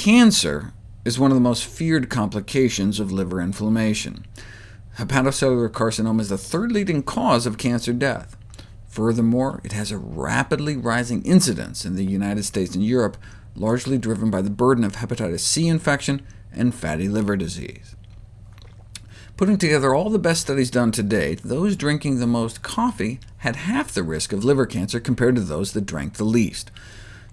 Cancer is one of the most feared complications of liver inflammation. Hepatocellular carcinoma is the third leading cause of cancer death. Furthermore, it has a rapidly rising incidence in the United States and Europe, largely driven by the burden of hepatitis C infection and fatty liver disease. Putting together all the best studies done to date, those drinking the most coffee had half the risk of liver cancer compared to those that drank the least.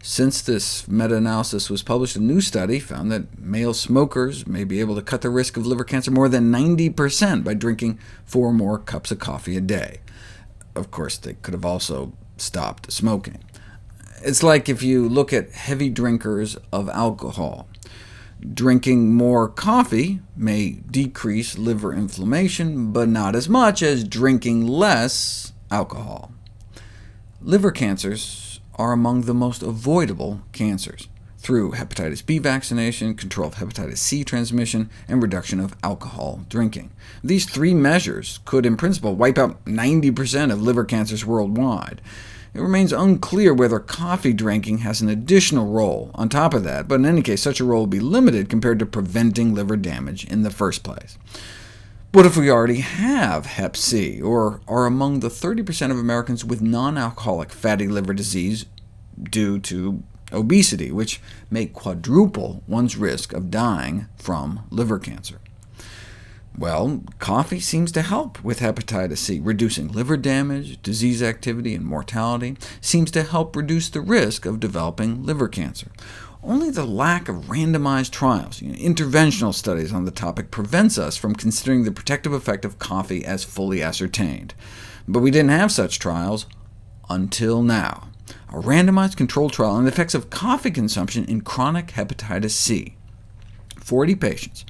Since this meta-analysis was published, a new study found that male smokers may be able to cut the risk of liver cancer more than 90% by drinking 4 more cups of coffee a day. Of course, they could have also stopped smoking. It's like if you look at heavy drinkers of alcohol. Drinking more coffee may decrease liver inflammation, but not as much as drinking less alcohol. Liver cancers are among the most avoidable cancers, through hepatitis B vaccination, control of hepatitis C transmission, and reduction of alcohol drinking. These 3 measures could, in principle, wipe out 90% of liver cancers worldwide. It remains unclear whether coffee drinking has an additional role on top of that, but in any case, such a role will be limited compared to preventing liver damage in the first place. What if we already have Hep C, or are among the 30% of Americans with non-alcoholic fatty liver disease due to obesity, which may quadruple one's risk of dying from liver cancer? Well, coffee seems to help with hepatitis C, reducing liver damage, disease activity, and mortality, seems to help reduce the risk of developing liver cancer. Only the lack of randomized trials, interventional studies on the topic, prevents us from considering the protective effect of coffee as fully ascertained. But we didn't have such trials until now. A randomized controlled trial on the effects of coffee consumption in chronic hepatitis C. 40 patients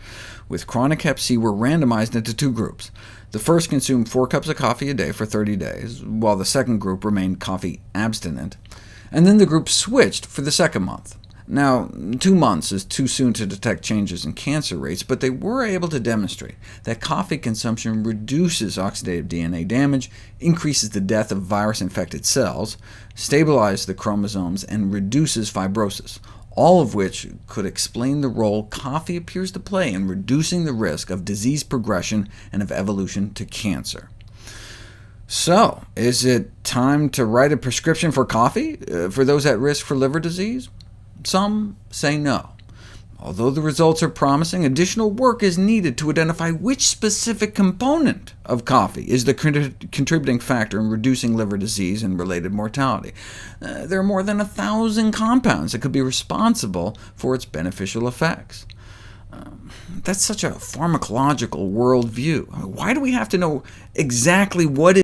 with chronic hep C were randomized into 2 groups. The first consumed 4 cups of coffee a day for 30 days, while the second group remained coffee abstinent, and then the group switched for the second month. Now, 2 months is too soon to detect changes in cancer rates, but they were able to demonstrate that coffee consumption reduces oxidative DNA damage, increases the death of virus-infected cells, stabilizes the chromosomes, and reduces fibrosis, all of which could explain the role coffee appears to play in reducing the risk of disease progression and of evolution to cancer. So, is it time to write a prescription for coffee for those at risk for liver disease? Some say no. Although the results are promising, additional work is needed to identify which specific component of coffee is the contributing factor in reducing liver disease and related mortality. There are more than 1,000 compounds that could be responsible for its beneficial effects. That's such a pharmacological worldview. Why do we have to know exactly what